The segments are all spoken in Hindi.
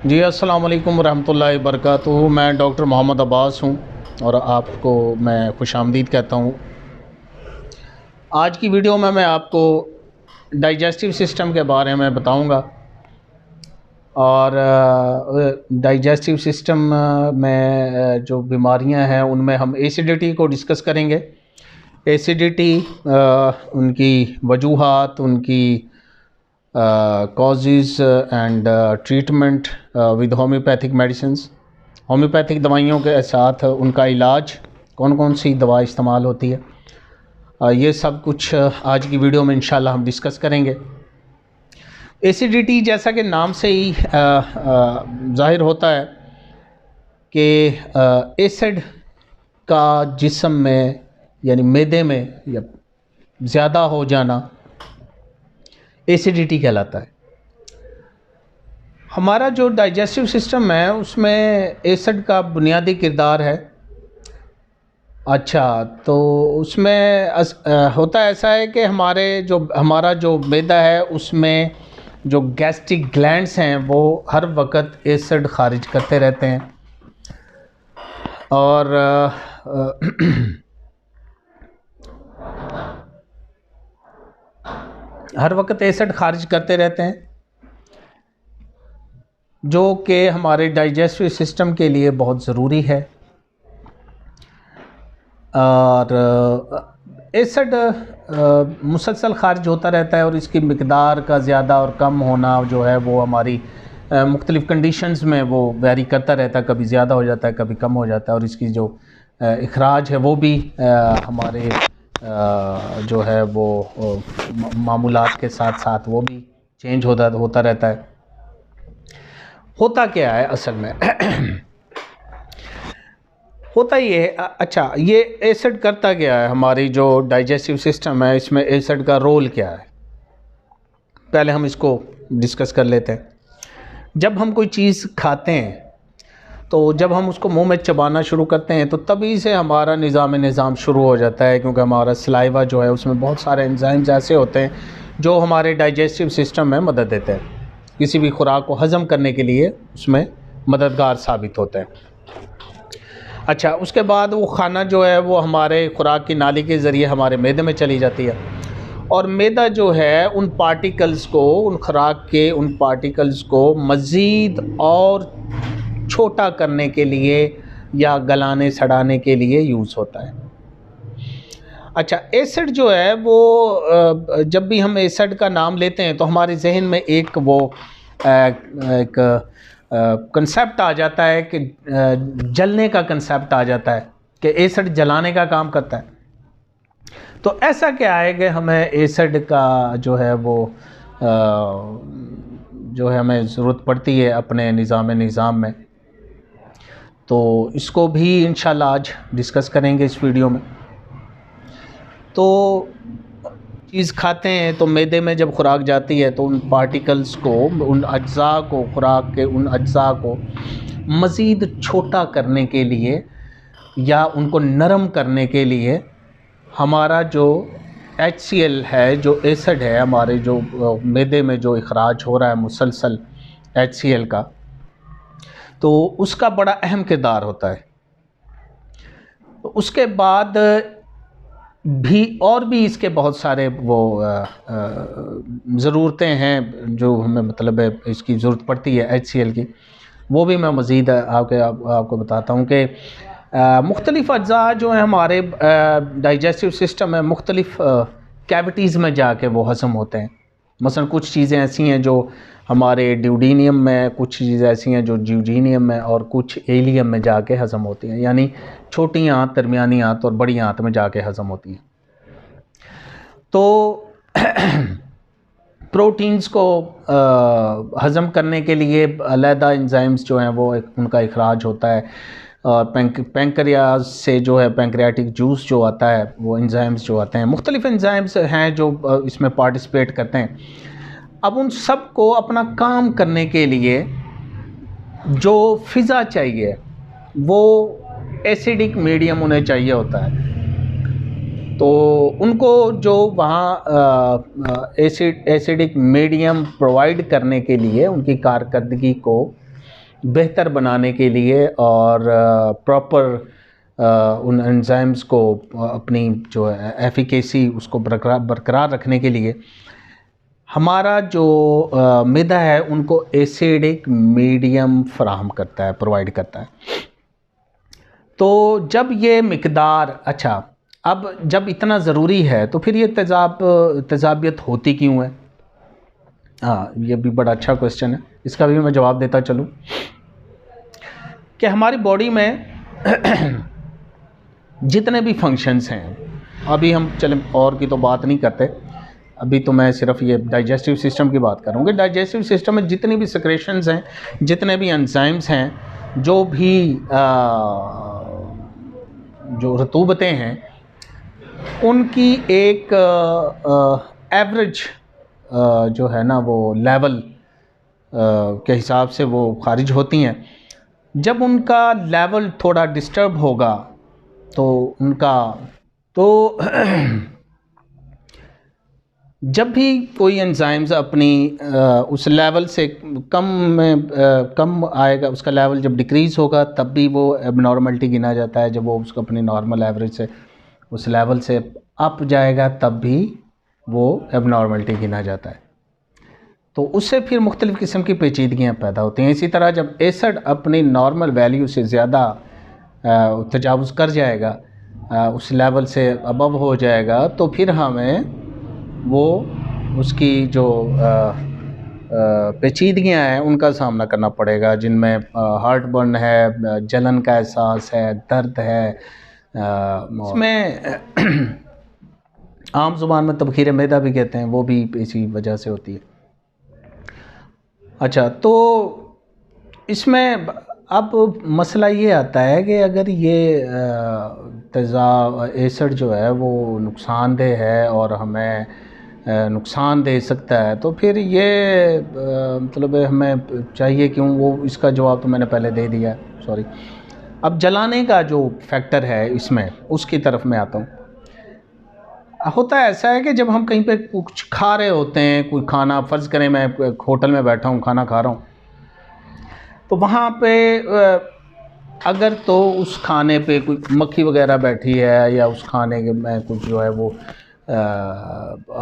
जी अस्सलाम वालेकुम रहमतुल्लाहि वबरकातुहू। मैं डॉक्टर मोहम्मद अब्बास हूँ और आपको मैं खुशामदीद कहता हूँ। आज की वीडियो में मैं आपको डाइजेस्टिव सिस्टम के बारे में बताऊँगा और डाइजेस्टिव सिस्टम में जो बीमारियां हैं उनमें हम एसिडिटी को डिस्कस करेंगे। एसिडिटी, उनकी वजूहात, उनकी causes and treatment with homeopathic medicines. Homeopathic दवाइयों के साथ उनका इलाज, कौन कौन सी दवा इस्तेमाल होती है, ये सब कुछ आज की वीडियो में इंशाल्लाह हम डिस्कस करेंगे। एसिडिटी जैसा कि नाम से ही ज़ाहिर होता है कि एसिड का जिस्म में यानी मैदे में या ज़्यादा हो जाना एसिडिटी कहलाता है। हमारा जो डाइजेस्टिव सिस्टम है उसमें एसिड का बुनियादी किरदार है। अच्छा, तो उसमें होता ऐसा है कि हमारा जो मैदा है उसमें जो गैस्ट्रिक ग्लैंड्स हैं वो हर वक्त एसिड खारिज करते रहते हैं और हर वक्त एसिड खारिज करते रहते हैं, जो कि हमारे डाइजेस्टिव सिस्टम के लिए बहुत ज़रूरी है। और एसिड मुसलसल खारिज होता रहता है और इसकी मिकदार का ज़्यादा और कम होना जो है वो हमारी मुख्तलिफ़ कंडीशंस में वो वेरी करता रहता है। कभी ज़्यादा हो जाता है, कभी कम हो जाता है और इसकी जो इखराज है वो भी हमारे जो है वो मामूलात के साथ साथ वो भी चेंज होता रहता है। होता क्या है असल में होता ये है, अच्छा, ये एसिड करता क्या है, हमारी जो डाइजेस्टिव सिस्टम है इसमें एसिड का रोल क्या है, पहले हम इसको डिस्कस कर लेते हैं। जब हम कोई चीज़ खाते हैं तो जब हम उसको मुंह में चबाना शुरू करते हैं तो तभी से हमारा निज़ाम शुरू हो जाता है, क्योंकि हमारा सलाइवा जो है उसमें बहुत सारे एंजाइम्स ऐसे होते हैं जो हमारे डाइजेस्टिव सिस्टम में मदद देते हैं, किसी भी खुराक को हज़म करने के लिए उसमें मददगार साबित होते हैं। अच्छा, उसके बाद वो खाना जो है वो हमारे खुराक की नाली के ज़रिए हमारे मैदे में चली जाती है और मैदा जो है उन पार्टिकल्स को, उन खुराक के उन पार्टिकल्स को मज़ीद और छोटा करने के लिए या गलाने सड़ाने के लिए यूज़ होता है। अच्छा, एसिड जो है वो जब भी हम एसिड का नाम लेते हैं तो हमारे जहन में एक कंसेप्ट आ जाता है कि जलने का कंसेप्ट आ जाता है कि एसिड जलाने का काम करता है। तो ऐसा क्या है कि हमें एसिड का जो है वो जो है हमें ज़रूरत पड़ती है अपने निज़ाम में, तो इसको भी इंशाल्लाह आज डिस्कस करेंगे इस वीडियो में। तो चीज़ खाते हैं तो मैदे में जब खुराक जाती है तो उन पार्टिकल्स को, उन अज्जा को, खुराक के उन अज्जा को मज़ीद छोटा करने के लिए या उनको नरम करने के लिए हमारा जो HCl है, जो एसिड है, हमारे जो मैदे में जो इखराज हो रहा है मुसलसल HCl का, तो उसका बड़ा अहम किरदार होता है। तो उसके बाद भी और भी इसके बहुत सारे वो ज़रूरतें हैं जो हमें, मतलब है इसकी ज़रूरत पड़ती है HCl की, वो भी मैं मज़ीद आपको बताता हूँ कि मुख्तलिफ़ अज्जा जो हैं हमारे डाइजेस्टिव सिस्टम में मुख्तलिफ़ कैविटीज़ में जाके वो हज़म होते हैं। मसलन कुछ चीज़ें ऐसी हैं जो हमारे ड्यूडीनियम में, कुछ चीज़ें ऐसी हैं जो ज्यूजीनियम में और कुछ एलियम में जाके हज़म होती हैं, यानी छोटी आंत, दरमियानी आंत और बड़ी आंत में जाके हज़म होती हैं। तो प्रोटीन्स को हज़म करने के लिए अलहदा एंजाइम्स जो हैं वो उनका इखराज होता है और पैंक्रियाज से जो है पैंक्रियाटिक जूस जो आता है, वो एंजाइम्स जो आते हैं, मुख्तलिफ़ एंजाइम्स हैं जो इसमें पार्टिसिपेट करते हैं। अब उन सब को अपना काम करने के लिए जो फ़िज़ा चाहिए वो एसिडिक मीडियम उन्हें चाहिए होता है। तो उनको जो वहाँ एसिडिक मीडियम प्रोवाइड करने के लिए उनकी कारकर्दगी को बेहतर बनाने के लिए और प्रॉपर उन एंजाइम्स को अपनी जो एफिकेसी उसको बरकरार रखने के लिए हमारा जो मैदा है उनको एसिडिक मीडियम फराहम करता है, प्रोवाइड करता है। तो जब ये मिकदार, अच्छा अब जब इतना ज़रूरी है तो फिर ये तेज़ाबियत होती क्यों है? हाँ, ये भी बड़ा अच्छा क्वेश्चन है, इसका भी मैं जवाब देता चलूँ कि हमारी बॉडी में जितने भी फंक्शंस हैं, अभी हम चलें और की तो बात नहीं करते, अभी तो मैं सिर्फ ये डाइजेस्टिव सिस्टम की बात करूँगी। डाइजेस्टिव सिस्टम में जितनी भी सिक्रेशंस हैं, जितने भी एंजाइम्स हैं, जो भी जो रतूबतें हैं, उनकी एक एवरेज जो है ना वो लेवल के हिसाब से वो खारिज होती हैं। जब उनका लेवल थोड़ा डिस्टर्ब होगा तो उनका तो जब भी कोई एंजाइम्स अपनी उस लेवल से कम आएगा, उसका लेवल जब डिक्रीज़ होगा तब भी वो एबनॉर्मलिटी गिना जाता है। जब वो उसको अपनी नॉर्मल एवरेज से उस लेवल से अप जाएगा तब भी वो एबनॉर्मलिटी गिना जाता है। तो उससे फिर मुख्तलिफ़ किस्म की पेचीदगियाँ पैदा होती हैं। इसी तरह जब एसिड अपनी नॉर्मल वैल्यू से ज़्यादा तजावुज़ कर जाएगा, उस लेवल से अबव हो जाएगा, तो फिर हमें वो उसकी जो पेचीदगियाँ हैं उनका सामना करना पड़ेगा, जिनमें हार्ट बर्न है, जलन का एहसास है, दर्द है। इसमें आम ज़ुबान में तबखीर मैदा भी कहते हैं, वो भी इसी वजह से होती है। अच्छा, तो इसमें अब मसला ये आता है कि अगर ये एसिड जो है वो नुकसानदेह है और हमें नुकसान दे सकता है, तो फिर ये मतलब हमें चाहिए क्यों? वो इसका जवाब तो मैंने पहले दे दिया, सॉरी। अब जलाने का जो फैक्टर है इसमें, उसकी तरफ मैं आता हूँ। होता है ऐसा है कि जब हम कहीं पे कुछ खा रहे होते हैं, कोई खाना, फ़र्ज़ करें मैं होटल में बैठा हूँ, खाना खा रहा हूँ, तो वहाँ पे अगर तो उस खाने पे कोई मक्खी वगैरह बैठी है या उस खाने के में कुछ जो है वो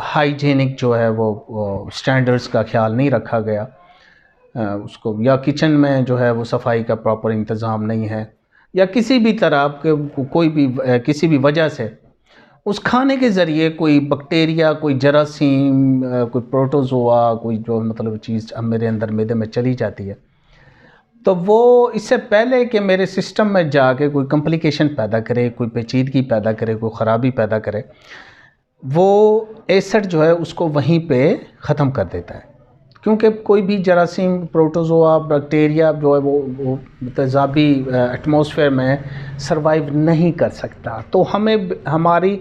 हाइजीनिक जो है वो स्टैंडर्ड्स का ख्याल नहीं रखा गया, उसको, या किचन में जो है वो सफाई का प्रॉपर इंतज़ाम नहीं है, या किसी भी तरह के कोई भी किसी भी वजह से उस खाने के ज़रिए कोई बैक्टीरिया, कोई जरासीम, कोई प्रोटोजोआ, कोई जो मतलब चीज़ मेरे अंदर मैदे में चली जाती है, तो वो इससे पहले कि मेरे सिस्टम में जाके कोई कॉम्प्लिकेशन पैदा करे, कोई पेचीदगी पैदा करे, कोई ख़राबी पैदा करे, वो एसिड जो है उसको वहीं पे ख़त्म कर देता है। क्योंकि कोई भी जरासीम, प्रोटोजोआ, बैक्टीरिया जो है वो तेज़ाबी एटमॉस्फेयर में सरवाइव नहीं कर सकता, तो हमें हमारी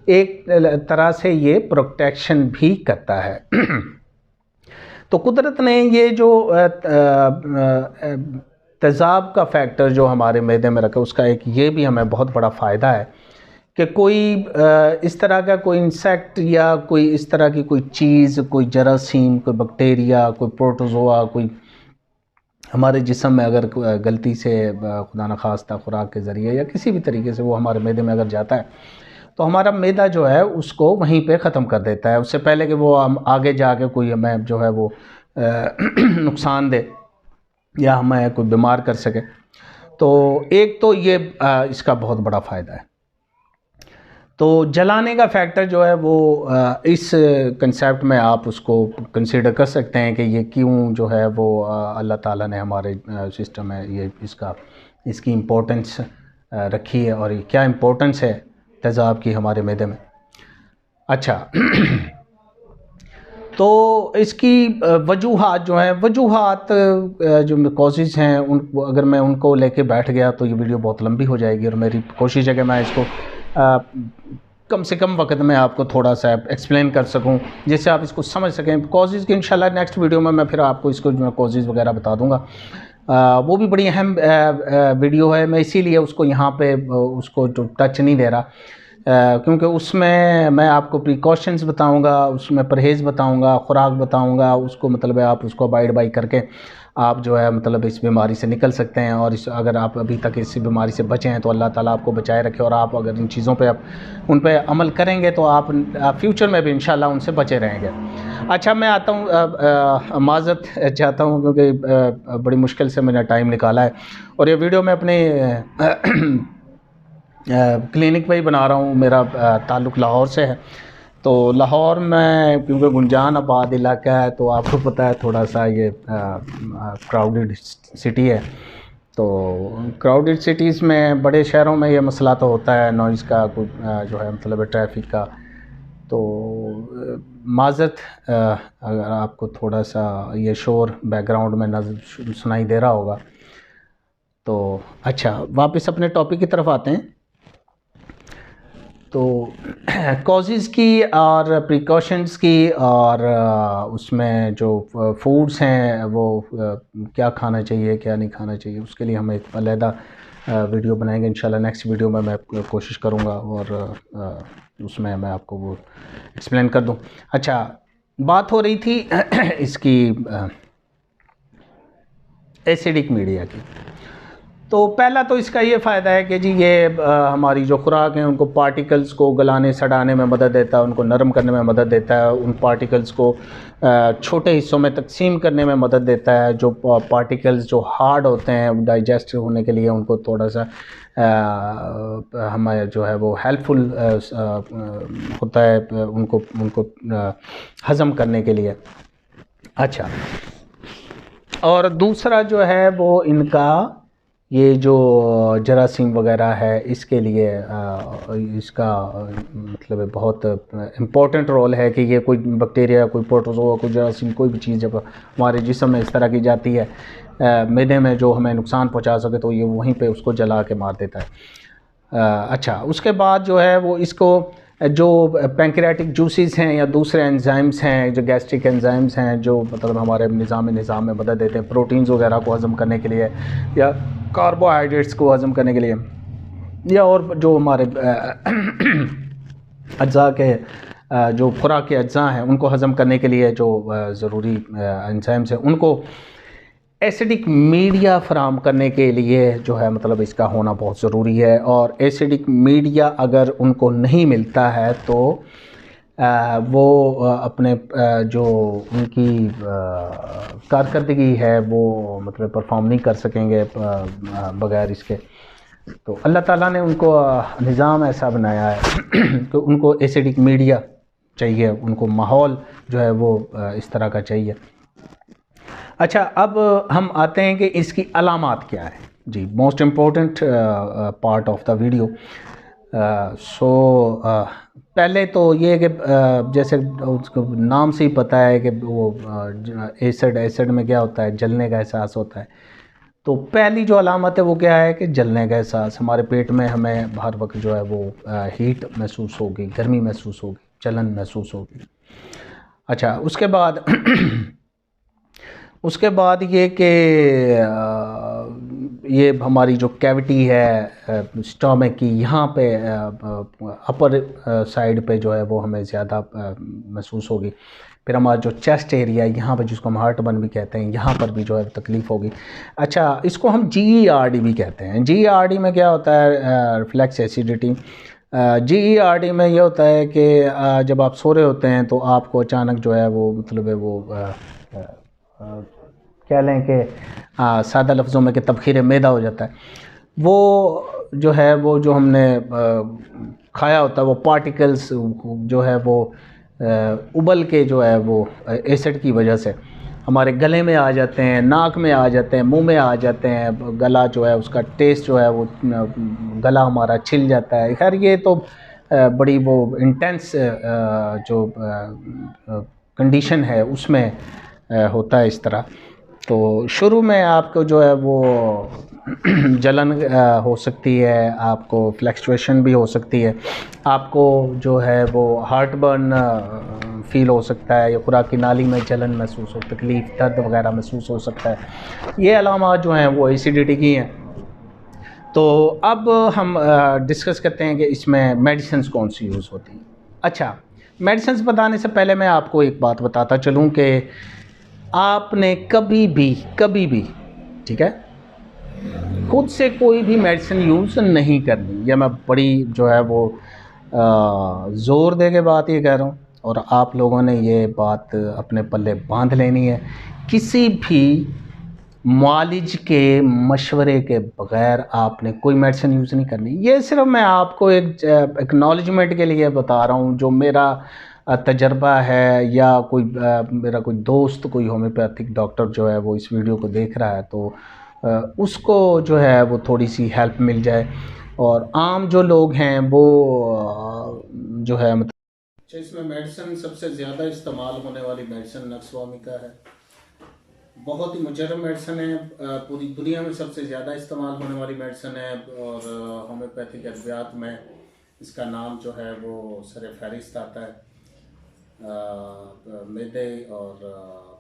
एक तरह से ये प्रोटेक्शन भी करता है। तो कुदरत ने ये जो तेज़ाब का फैक्टर जो हमारे मैदे में रखा, उसका एक ये भी हमें बहुत बड़ा फ़ायदा है कि कोई इस तरह का कोई इंसेक्ट या कोई इस तरह की कोई चीज़, कोई जरासीम, कोई बैक्टीरिया, कोई प्रोटोजोआ, कोई हमारे जिस्म में अगर गलती से खुदा न खास्ता खुराक के ज़रिए या किसी भी तरीके से वो हमारे मैदे में अगर जाता है, तो हमारा मैदा जो है उसको वहीं पे ख़त्म कर देता है, उससे पहले कि वो आगे जाके कोई हमें जो है वो नुकसान दे या हमें कोई बीमार कर सके। तो एक तो ये इसका बहुत बड़ा फ़ायदा है। तो जलाने का फैक्टर जो है वो इस कंसेप्ट में आप उसको कंसीडर कर सकते हैं कि ये क्यों जो है वो अल्लाह ताला ने हमारे सिस्टम में ये इसकी इम्पोर्टेंस रखी है, और ये क्या इम्पोर्टेंस है तेज़ाब की हमारे मैदे में। अच्छा, तो इसकी वजूहात जो हैं, जो कॉजेज़ हैं, उन अगर मैं उनको लेके बैठ गया तो ये वीडियो बहुत लंबी हो जाएगी, और मेरी कोशिश है कि मैं इसको कम से कम वक्त में आपको थोड़ा सा एक्सप्लेन कर सकूं, जिससे आप इसको समझ सकें। कॉजेज़ की इंशाल्लाह नेक्स्ट वीडियो में मैं फिर आपको इसको जो कॉजेज़ वगैरह बता दूंगा। वो भी बड़ी अहम वीडियो है, मैं इसीलिए उसको यहाँ पे उसको टच नहीं दे रहा, क्योंकि उसमें मैं आपको प्रिकॉशंस बताऊंगा, उसमें परहेज़ बताऊंगा, ख़ुराक बताऊंगा, उसको मतलब आप उसको अबाइड बाई करके आप जो है मतलब इस बीमारी से निकल सकते हैं। और इस अगर आप अभी तक इस बीमारी से बचे हैं तो अल्लाह ताला आपको बचाए रखे, और आप अगर इन चीज़ों पे आप उन पे अमल करेंगे तो आप फ्यूचर में भी इंशाल्लाह उनसे बचे रहेंगे। अच्छा, मैं आता हूँ, माज़रत चाहता हूँ क्योंकि बड़ी मुश्किल से मैंने टाइम निकाला है, और ये वीडियो मैं अपने क्लिनिक पे ही बना रहा हूँ। मेरा ताल्लुक़ लाहौर से है, तो लाहौर में क्योंकि गुंजान आबाद इलाका है तो आपको पता है थोड़ा सा ये क्राउडेड सिटी है। तो क्राउडेड सिटीज़ में, बड़े शहरों में ये मसला तो होता है नॉइज़ का, कुछ जो है मतलब ट्रैफिक का। तो माज़रत अगर आपको थोड़ा सा ये शोर बैकग्राउंड में नज़र सुनाई दे रहा होगा तो। अच्छा, वापस अपने टॉपिक की तरफ आते हैं। तो कॉजेज़ की और प्रिकॉशंस की, और उसमें जो फूड्स हैं वो क्या खाना चाहिए क्या नहीं खाना चाहिए, उसके लिए हम एक अलहदा वीडियो बनाएंगे इंशाल्लाह। नेक्स्ट वीडियो में मैं कोशिश करूँगा और उसमें मैं आपको वो एक्सप्लेन कर दूँ। अच्छा, बात हो रही थी इसकी एसिडिक मीडिया की। तो पहला तो इसका ये फ़ायदा है कि जी ये हमारी जो खुराक हैं उनको पार्टिकल्स को गलाने सड़ाने में मदद देता है, उनको नरम करने में मदद देता है, उन पार्टिकल्स को छोटे हिस्सों में तकसीम करने में मदद देता है। जो पार्टिकल्स जो हार्ड होते हैं डाइजेस्ट होने के लिए उनको थोड़ा सा हमारे जो है वो हेल्पफुल होता है उनको उनको हज़म करने के लिए। अच्छा, और दूसरा जो है वो इनका ये जो जरासीम वगैरह है इसके लिए इसका मतलब बहुत इम्पोर्टेंट रोल है कि ये कोई बैक्टीरिया, कोई प्रोटोजोआ, कोई जरासीम, कोई भी चीज़ जब हमारे जिस्म में इस तरह की जाती है मैदे में जो हमें नुकसान पहुंचा सके तो ये वहीं पे उसको जला के मार देता है। अच्छा, उसके बाद जो है वो इसको जो पैंक्रियाटिक जूसेस हैं या दूसरे एंजाइम्स हैं, जो गैस्ट्रिक एंजाइम्स हैं जो मतलब हमारे निज़ाम में मदद देते हैं प्रोटीन्स वगैरह को हज़म करने के लिए या कार्बोहाइड्रेट्स को हज़म करने के लिए, या और जो हमारे अज्जा के जो खुराक के अज्जा हैं उनको हज़म करने के लिए जो ज़रूरी एंजाइम्स हैं उनको एसिडिक मीडिया फराहम करने के लिए जो है मतलब इसका होना बहुत ज़रूरी है। और एसिडिक मीडिया अगर उनको नहीं मिलता है तो वो अपने जो उनकी कारकर्दगी है वो मतलब परफॉर्म नहीं कर सकेंगे बगैर इसके। तो अल्लाह ताला ने उनको निज़ाम ऐसा बनाया है कि उनको एसिडिक मीडिया चाहिए, उनको माहौल जो है वो इस तरह का चाहिए। अच्छा, अब हम आते हैं कि इसकी अलामात क्या है जी, most important part of the video. So पहले तो ये कि जैसे उसको नाम से ही पता है कि वो एसिड में क्या होता है, जलने का एहसास होता है। तो पहली जो अलामत है वो क्या है कि जलने का एहसास, हमारे पेट में हमें हर वक्त जो है वो हीट महसूस होगी, गर्मी महसूस होगी, जलन महसूस होगी। अच्छा, उसके बाद ये कि ये हमारी जो कैविटी है स्टमक की, यहाँ पे अपर साइड पे जो है वो हमें ज़्यादा महसूस होगी। फिर हमारा जो चेस्ट एरिया है यहाँ पे, जिसको हम हार्ट बर्न भी कहते हैं, यहाँ पर भी जो है तकलीफ़ होगी। अच्छा, इसको हम GERD भी कहते हैं। GERD में क्या होता है, रिफ्लेक्स एसिडिटी। GERD में ये होता है कि जब आप सो रहे होते हैं तो आपको अचानक जो है वो मतलब है वो कह लें कि सादा लफ्ज़ों में कि तबखीर मैदा हो जाता है। वो जो है वो जो हमने खाया होता है वो पार्टिकल्स जो है वो उबल के जो है वो एसिड की वजह से हमारे गले में आ जाते हैं, नाक में आ जाते हैं, मुंह में आ जाते हैं। गला जो है उसका टेस्ट जो है वो गला हमारा छिल जाता है। खैर ये तो बड़ी वो इंटेंस जो कंडीशन है उसमें होता है इस तरह। तो शुरू में आपको जो है वो जलन हो सकती है, आपको फ्लक्चुएशन भी हो सकती है, आपको जो है वो हार्ट बर्न फील हो सकता है, या खुराक की नाली में जलन महसूस हो, तकलीफ़, दर्द वगैरह महसूस हो सकता है। ये अलामात जो हैं वो एसिडिटी की हैं। तो अब हम डिस्कस करते हैं कि इसमें मेडिसिन्स कौन सी यूज़ होती हैं। अच्छा, मेडिसिन्स बताने से पहले मैं आपको एक बात बताता चलूँ कि आपने कभी भी ठीक है खुद से कोई भी मेडिसिन यूज़ नहीं करनी। ये मैं बड़ी जो है वो ज़ोर दे के बात ये कह रहा हूँ, और आप लोगों ने ये बात अपने पल्ले बांध लेनी है। किसी भी मुआलिज के मशवरे के बग़ैर आपने कोई मेडिसिन यूज़ नहीं करनी। ये सिर्फ मैं आपको एक एक्नॉलेजमेंट के लिए बता रहा हूँ, जो मेरा तजर्बा है, या कोई मेरा कोई दोस्त कोई होम्योपैथिक डॉक्टर जो है वो इस वीडियो को देख रहा है, तो उसको जो है वो थोड़ी सी हेल्प मिल जाए। और आम जो लोग हैं वो जो है मतलब इसमें मेडिसिन सबसे ज़्यादा इस्तेमाल होने वाली मेडिसिन नक्सवामिका है। बहुत ही मुजर्रब मेडिसिन है, पूरी दुनिया में सबसे ज़्यादा इस्तेमाल होने वाली मेडिसिन है, और होम्योपैथिक अद्वियात में इसका नाम जो है वो सर फहरिस्त आता है। मैदे और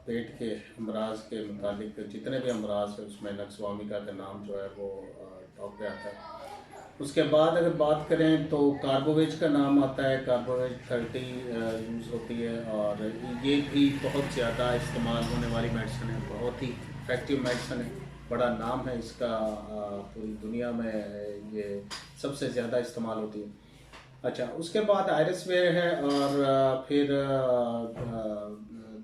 पेट के अमराज के मुतालिक जितने भी अमराज है उसमें नक्सवामिका का नाम जो है वो टॉप पे आता है। उसके बाद अगर बात करें तो कार्बोवेज का नाम आता है। कार्बोवेज 30 यूज़ होती है, और ये भी बहुत ज़्यादा इस्तेमाल होने वाली मेडिसिन है, बहुत ही इफेक्टिव मेडिसिन है, बड़ा नाम है इसका, पूरी दुनिया में ये सबसे ज़्यादा इस्तेमाल होती है। अच्छा, उसके बाद आयरसवेयर है, और फिर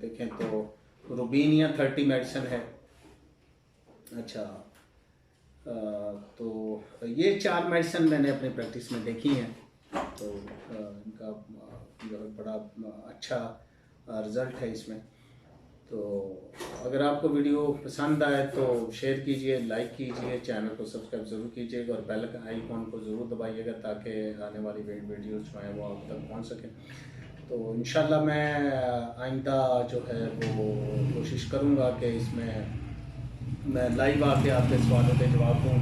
देखें तो रूबीनिया 30 मेडिसिन है। अच्छा, तो ये 4 मेडिसिन मैंने अपनी प्रैक्टिस में देखी हैं, तो इनका जो है बड़ा अच्छा रिज़ल्ट है इसमें। तो अगर आपको वीडियो पसंद आए तो शेयर कीजिए, लाइक कीजिए, चैनल को सब्सक्राइब ज़रूर कीजिएगा, और बेल आइकॉन को ज़रूर दबाइएगा ताकि आने वाली वीडियोज़ जो हैं वो आप तक पहुंच सकें। तो इंशाल्लाह मैं आइंदा जो है वो कोशिश करूँगा कि इसमें मैं लाइव आके आपके सवालों के जवाब दूँ।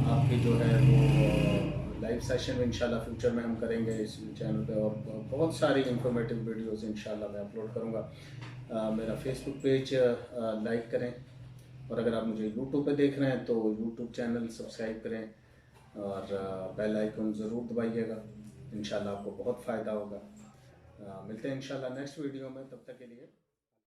आपकी जो है वो लाइव सेशन में इंशाल्लाह फ्यूचर में हम करेंगे इस चैनल पे, और बहुत सारी इंफॉर्मेटिव वीडियोस इंशाल्लाह मैं अपलोड करूँगा। मेरा फेसबुक पेज लाइक करें, और अगर आप मुझे यूट्यूब पे देख रहे हैं तो यूट्यूब चैनल सब्सक्राइब करें, और बेल आइकन ज़रूर दबाइएगा। इंशाल्लाह आपको बहुत फ़ायदा होगा। मिलते हैं इंशाल्लाह नेक्स्ट वीडियो में, तब तक के लिए।